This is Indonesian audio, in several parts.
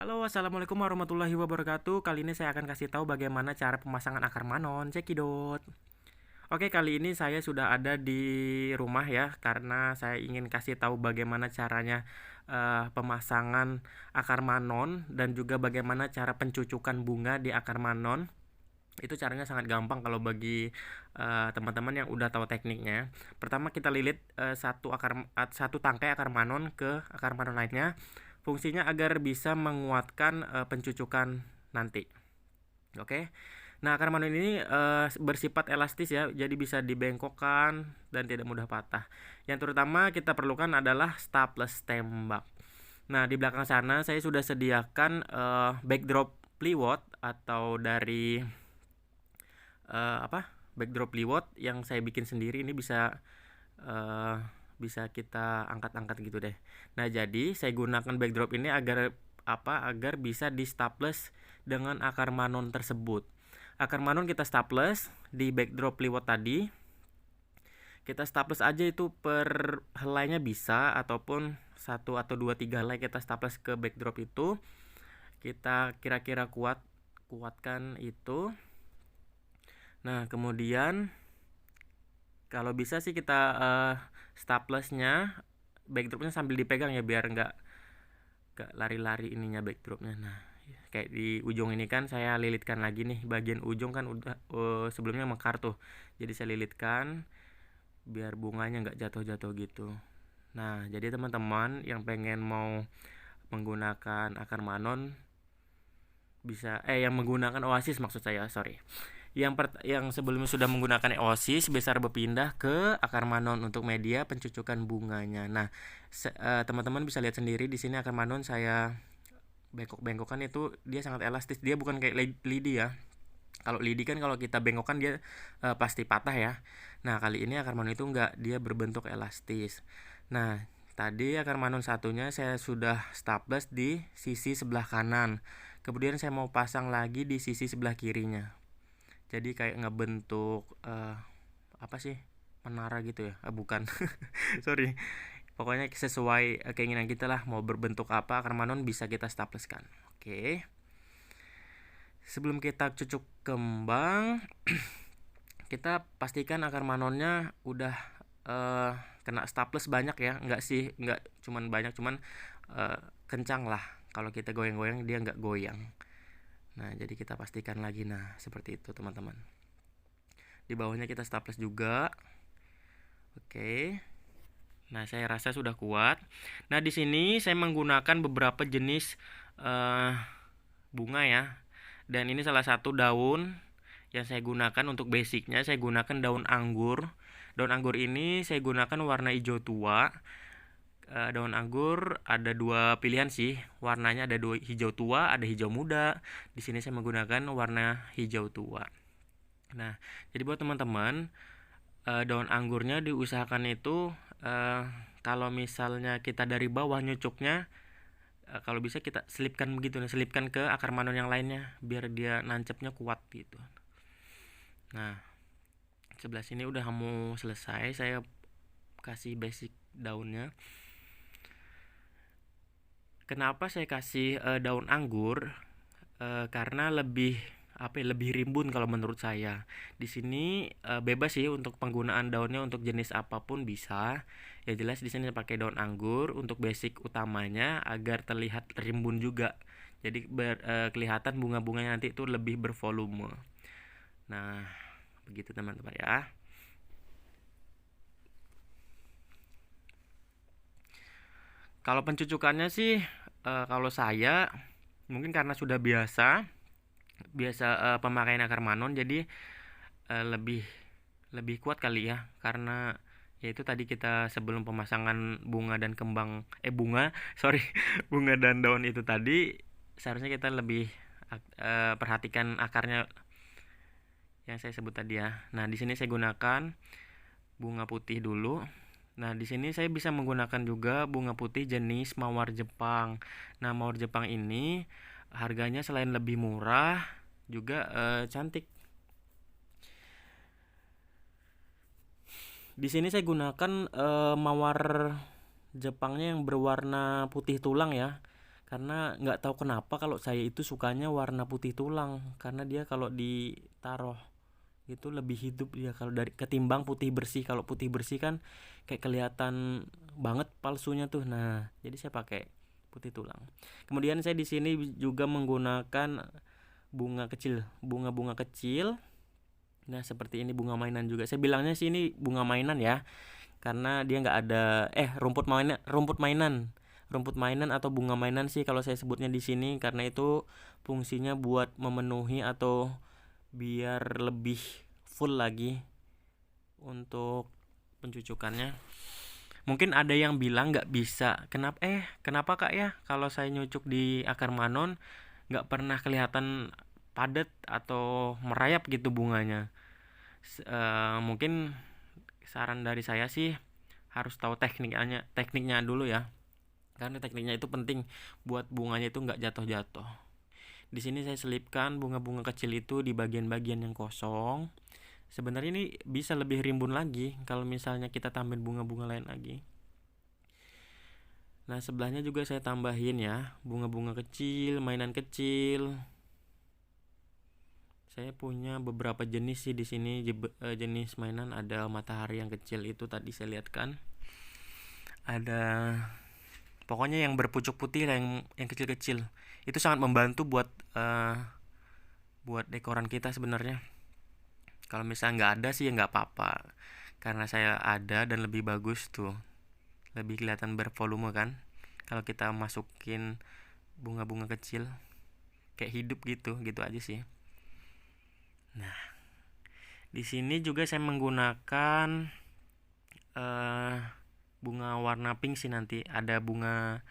Halo, assalamualaikum warahmatullahi wabarakatuh. Kali ini saya akan kasih tahu bagaimana cara pemasangan akar manon. Cekidot. Oke, kali ini saya sudah ada di rumah ya, karena saya ingin kasih tahu bagaimana caranya pemasangan akar manon dan juga bagaimana cara pencucukan bunga di akar manon. Itu caranya sangat gampang kalau bagi teman-teman yang udah tahu tekniknya. Pertama kita lilit satu tangkai akar manon ke akar manon lainnya. Fungsinya agar bisa menguatkan pencucukan nanti. Oke. Nah, akar manon ini bersifat elastis ya, jadi bisa dibengkokkan dan tidak mudah patah. Yang terutama kita perlukan adalah staples tembak. Nah, di belakang sana saya sudah sediakan backdrop plywood atau dari backdrop plywood yang saya bikin sendiri. Ini uh, bisa kita angkat-angkat gitu deh. Nah, jadi saya gunakan backdrop ini agar bisa di staples dengan akar manon tersebut. Akar manon kita staples di backdrop plywood tadi. Kita staples aja itu per helainya bisa, ataupun 1 atau 2 3 helai kita staples ke backdrop itu. Kita kira-kira kuatkan itu. Nah, kemudian kalau bisa sih kita staplesnya backdropnya sambil dipegang ya, biar nggak lari-lari ininya backdropnya. Nah, kayak di ujung ini kan saya lilitkan lagi nih, bagian ujung kan udah sebelumnya mekar tuh, jadi saya lilitkan biar bunganya nggak jatuh-jatuh gitu. Nah, jadi teman-teman yang pengen mau menggunakan akar manon bisa yang menggunakan Oasis, maksud saya, sorry, yang sebelumnya sudah menggunakan Oasis bisa berpindah ke akar manon untuk media pencucukan bunganya. Nah, teman-teman bisa lihat sendiri di sini akar manon saya bengkok-bengkokkan itu dia sangat elastis. Dia bukan kayak lidi ya. Kalau lidi kan kalau kita bengkokkan dia pasti patah ya. Nah, kali ini akar manon itu enggak, dia berbentuk elastis. Nah, tadi akar manon satunya saya sudah staples di sisi sebelah kanan. Kemudian saya mau pasang lagi di sisi sebelah kirinya. Jadi kayak ngebentuk apa sih, menara gitu ya? Bukan. Sorry. Pokoknya sesuai keinginan kita lah, mau berbentuk apa akar manon bisa kita stapleskan. Oke. Sebelum kita cucuk kembang, kita pastikan akar manonnya udah kena staples banyak ya. Enggak cuman banyak, cuman kencang lah. Kalau kita goyang-goyang dia nggak goyang. Nah, jadi kita pastikan lagi. Nah, seperti itu teman-teman. Di bawahnya kita staples juga. Oke. Nah, saya rasa sudah kuat. Nah, di sini saya menggunakan beberapa jenis bunga ya. Dan ini salah satu daun yang saya gunakan untuk basicnya. Saya gunakan daun anggur. Daun anggur ini saya gunakan warna hijau tua. Daun anggur ada 2 pilihan sih. Warnanya ada 2, hijau tua, ada hijau muda. Di sini saya menggunakan warna hijau tua. Nah, jadi buat teman-teman, daun anggurnya diusahakan itu kalau misalnya kita dari bawah nyucuknya, kalau bisa kita selipkan begitu, selipkan ke akar manon yang lainnya biar dia nancepnya kuat gitu. Nah, sebelah sini udah mau selesai, saya kasih basic daunnya. Kenapa saya kasih daun anggur? Karena lebih lebih rimbun kalau menurut saya. Di sini bebas sih untuk penggunaan daunnya untuk jenis apapun bisa. Ya jelas di sini pakai daun anggur untuk basic utamanya agar terlihat rimbun juga. Jadi kelihatan bunga-bunganya nanti itu lebih bervolume. Nah, begitu teman-teman ya. Kalau pencucukannya sih kalau saya mungkin karena sudah biasa pemakaian akar manon, jadi lebih kuat kali ya, karena yaitu tadi kita sebelum pemasangan bunga dan kembang bunga sorry bunga dan daun itu tadi, seharusnya kita lebih perhatikan akarnya yang saya sebut tadi ya. Nah, di sini saya gunakan bunga putih dulu. Nah, di sini saya bisa menggunakan juga bunga putih jenis mawar Jepang. Nah, mawar Jepang ini harganya selain lebih murah juga cantik. Di sini saya gunakan mawar Jepangnya yang berwarna putih tulang ya. Karena nggak tahu kenapa kalau saya itu sukanya warna putih tulang, karena dia kalau ditaruh itu lebih hidup dia kalau dari ketimbang putih bersih. Kalau putih bersih kan kayak kelihatan banget palsunya tuh. Nah, jadi saya pakai putih tulang. Kemudian saya di sini juga menggunakan bunga kecil, bunga-bunga kecil. Nah, seperti ini bunga mainan juga. Saya bilangnya sih ini bunga mainan ya, karena dia nggak ada rumput mainan atau bunga mainan sih kalau saya sebutnya di sini, karena itu fungsinya buat memenuhi atau biar lebih full lagi untuk pencucukannya. Mungkin ada yang bilang nggak bisa, kenapa kak ya kalau saya nyucuk di akar manon nggak pernah kelihatan padat atau merayap gitu bunganya. Mungkin saran dari saya sih harus tahu tekniknya dulu ya, karena tekniknya itu penting buat bunganya itu nggak jatuh-jatuh. Di sini saya selipkan bunga-bunga kecil itu di bagian-bagian yang kosong. Sebenarnya ini bisa lebih rimbun lagi kalau misalnya kita tambahin bunga-bunga lain lagi. Nah, sebelahnya juga saya tambahin ya bunga-bunga kecil, mainan kecil. Saya punya beberapa jenis sih di sini, jenis mainan. Ada matahari yang kecil itu tadi saya lihat kan. Ada pokoknya yang berpucuk putih lah, yang kecil-kecil. Itu sangat membantu buat dekoran kita sebenarnya. Kalau misalnya nggak ada sih ya nggak apa-apa, karena saya ada dan lebih bagus tuh, lebih kelihatan bervolume kan kalau kita masukin bunga-bunga kecil kayak hidup gitu aja sih. Nah, di sini juga saya menggunakan bunga warna pink sih, nanti ada bunga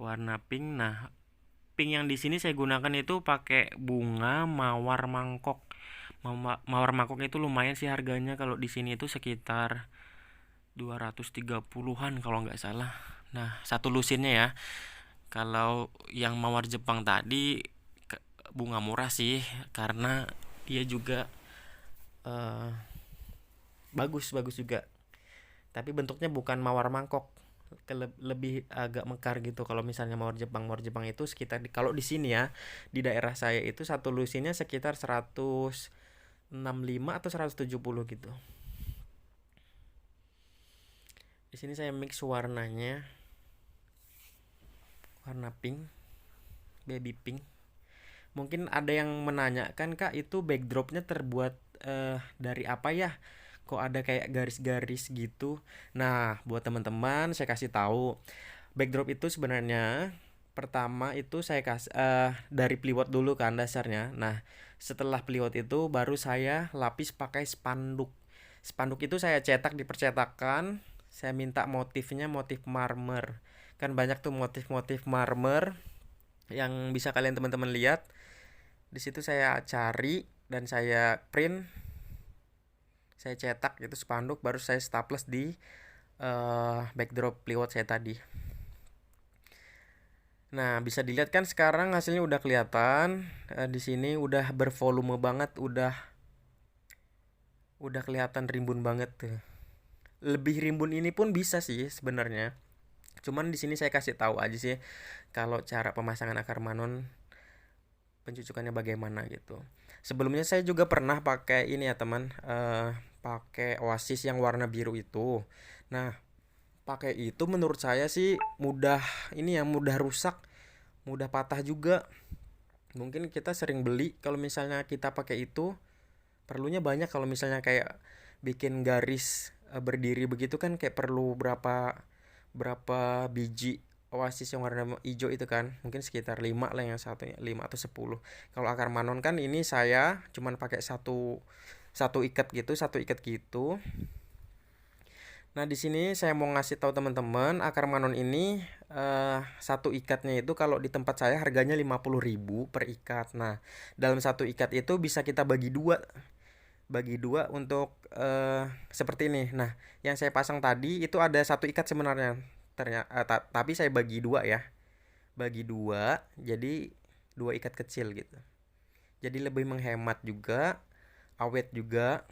warna pink. Nah, pink yang di sini saya gunakan itu pakai bunga mawar mangkok. Mawar mangkok itu lumayan sih harganya, kalau di sini itu sekitar 230-an kalau nggak salah. Nah, satu lusinnya ya. Kalau yang mawar Jepang tadi bunga murah sih, karena dia juga bagus juga. Tapi bentuknya bukan mawar mangkok, lebih agak mekar gitu. Kalau misalnya mawar Jepang itu sekitar kalau di sini ya, di daerah saya itu satu lusinnya sekitar 165 atau 170 gitu. Di sini saya mix warnanya, warna pink, baby pink. Mungkin ada yang menanyakan, kak itu backdropnya terbuat dari apa ya? Kok ada kayak garis-garis gitu? Nah, buat teman-teman saya kasih tahu, backdrop itu sebenarnya pertama itu saya kasih dari plywood dulu kan dasarnya. Nah, setelah plywood itu baru saya lapis pakai spanduk. Spanduk itu saya cetak di percetakan. Saya minta motifnya motif marmer. Kan banyak tuh motif-motif marmer yang bisa kalian teman-teman lihat. Di situ saya cari dan saya print, saya cetak itu spanduk, baru saya staples di backdrop plywood saya tadi. Nah, bisa dilihat kan sekarang hasilnya udah kelihatan. Di sini udah bervolume banget, udah kelihatan rimbun banget tuh. Lebih rimbun ini pun bisa sih sebenarnya. Cuman di sini saya kasih tahu aja sih kalau cara pemasangan akar manon pencucukannya bagaimana gitu. Sebelumnya saya juga pernah pakai ini ya teman, pakai Oasis yang warna biru itu. Nah, pakai itu menurut saya sih mudah ini ya, mudah rusak, mudah patah juga. Mungkin kita sering beli, kalau misalnya kita pakai itu perlunya banyak. Kalau misalnya kayak bikin garis berdiri begitu kan kayak perlu berapa biji Oasis yang warna hijau itu kan, mungkin sekitar 5 lah, yang satunya 5 atau 10. Kalau akar manon kan ini saya cuman pakai satu ikat gitu. Nah, di sini saya mau ngasih tahu teman-teman, akar manon ini satu ikatnya itu kalau di tempat saya harganya 50.000 per ikat. Nah, dalam satu ikat itu bisa kita bagi dua untuk seperti ini. Nah, yang saya pasang tadi itu ada satu ikat sebenarnya. Tapi saya bagi dua ya. Bagi dua, jadi dua ikat kecil gitu. Jadi lebih menghemat juga, awet juga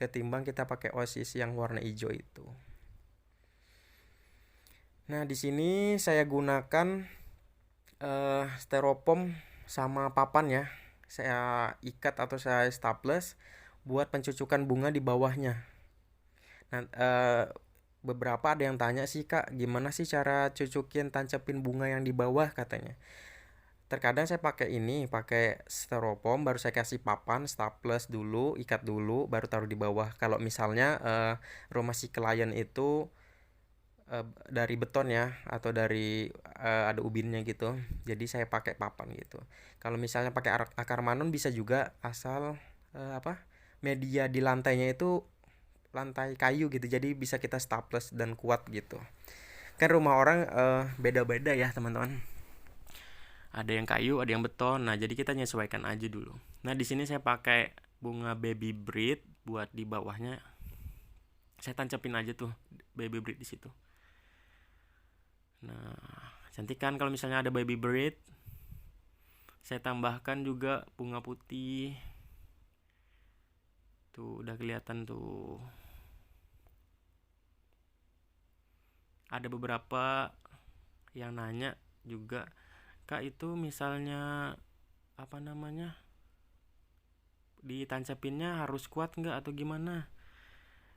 ketimbang kita pakai Oasis yang warna hijau itu. Nah, di sini saya gunakan styrofoam sama papan ya. Saya ikat atau saya staples buat pencucukan bunga di bawahnya. Nah, beberapa ada yang tanya sih Kak, gimana sih cara cucukin tancepin bunga yang di bawah katanya. Terkadang saya pakai styrofoam, baru saya kasih papan, staples dulu, ikat dulu, baru taruh di bawah. Kalau misalnya rumah si klien itu dari beton ya, atau dari ada ubinnya gitu, jadi saya pakai papan gitu. Kalau misalnya pakai akar manon bisa juga, asal media di lantainya itu lantai kayu gitu, jadi bisa kita staples dan kuat gitu. Kan rumah orang beda-beda ya teman-teman, ada yang kayu, ada yang beton. Nah, jadi kita nyesuaikan aja dulu. Nah, di sini saya pakai bunga baby breed buat di bawahnya. Saya tancapin aja tuh baby breed di situ. Nah, cantik kan kalau misalnya ada baby breed. Saya tambahkan juga bunga putih. Tuh, udah kelihatan tuh. Ada beberapa yang nanya juga, Kak, itu misalnya ditancapinnya harus kuat nggak atau gimana?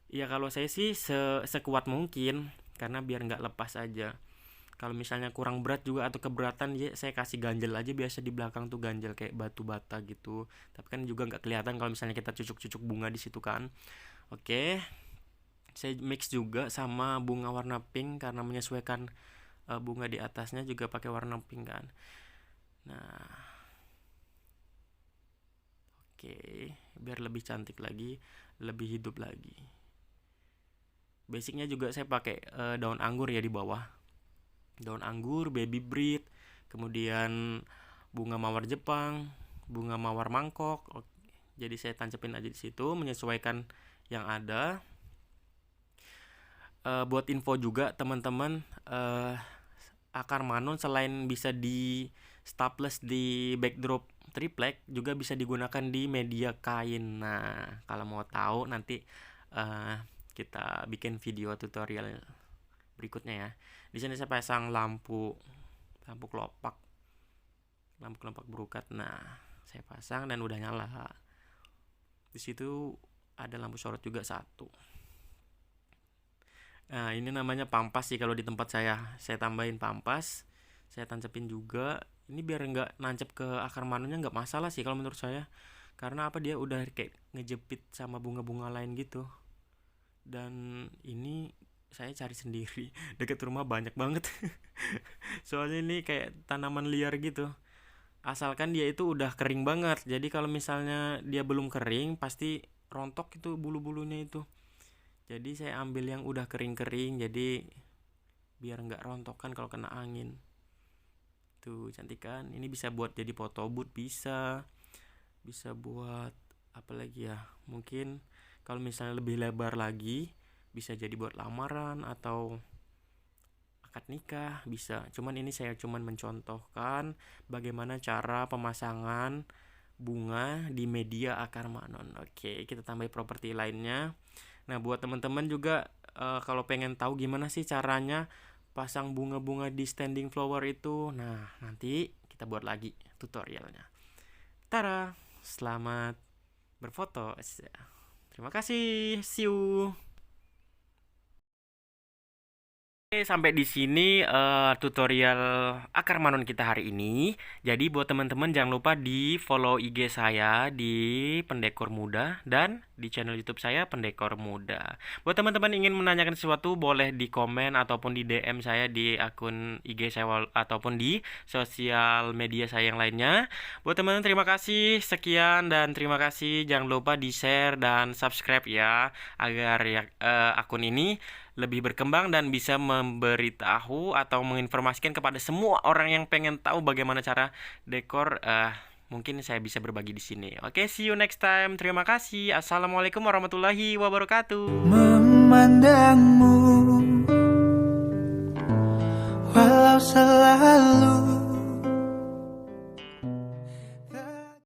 Ya kalau saya sih sekuat mungkin, karena biar nggak lepas aja. Kalau misalnya kurang berat juga atau keberatan, ya saya kasih ganjel aja, biasa di belakang tuh ganjel kayak batu bata gitu. Tapi kan juga nggak kelihatan kalau misalnya kita cucuk-cucuk bunga di situ kan. Oke, saya mix juga sama bunga warna pink karena menyesuaikan bunga di atasnya juga pakai warna pink kan. Nah, oke, biar lebih cantik lagi, lebih hidup lagi. Basicnya juga saya pakai daun anggur ya di bawah. Daun anggur, baby breed, kemudian bunga mawar Jepang, bunga mawar Mangkok. Jadi saya tancapin aja di situ, menyesuaikan yang ada. Buat info juga teman-teman, akar manon selain bisa di staples di backdrop triplek, juga bisa digunakan di media kain. Nah, kalau mau tahu nanti kita bikin video tutorial berikutnya ya. Di sini saya pasang lampu kelopak berukat. Nah, saya pasang dan udah nyala. Di situ ada lampu sorot juga satu. Nah, ini namanya pampas sih kalau di tempat saya. Saya tambahin pampas, saya tancapin juga. Ini biar nggak nancep ke akar manonnya nggak masalah sih kalau menurut saya. Karena dia udah kayak ngejepit sama bunga-bunga lain gitu. Dan ini saya cari sendiri, deket rumah banyak banget. Soalnya ini kayak tanaman liar gitu. Asalkan dia itu udah kering banget. Jadi kalau misalnya dia belum kering, pasti rontok itu bulu-bulunya itu. Jadi saya ambil yang udah kering-kering, jadi biar nggak rontok kan kalau kena angin. Tuh, cantik kan? Ini bisa buat jadi photobooth, bisa buat apa lagi ya? Mungkin kalau misalnya lebih lebar lagi, bisa jadi buat lamaran atau akad nikah, bisa. Cuman ini saya mencontohkan bagaimana cara pemasangan bunga di media akar manon. Oke, kita tambah properti lainnya. Nah, buat teman-teman juga kalau pengen tahu gimana sih caranya pasang bunga-bunga di standing flower itu, nah nanti kita buat lagi tutorialnya. Tara, selamat berfoto. Terima kasih. See you. Oke, sampai di sini tutorial akar manon kita hari ini. Jadi buat teman-teman jangan lupa di follow IG saya di Pendekor Muda dan di channel YouTube saya Pendekor Muda. Buat teman-teman ingin menanyakan sesuatu boleh di komen ataupun di DM saya di akun IG saya ataupun di sosial media saya yang lainnya. Buat teman-teman terima kasih sekian dan terima kasih, jangan lupa di share dan subscribe ya agar akun ini lebih berkembang dan bisa memberitahu atau menginformasikan kepada semua orang yang pengen tahu bagaimana cara dekor. Mungkin saya bisa berbagi di sini. Oke, see you next time. Terima kasih. Assalamualaikum warahmatullahi wabarakatuh. Memandangmu walau selalu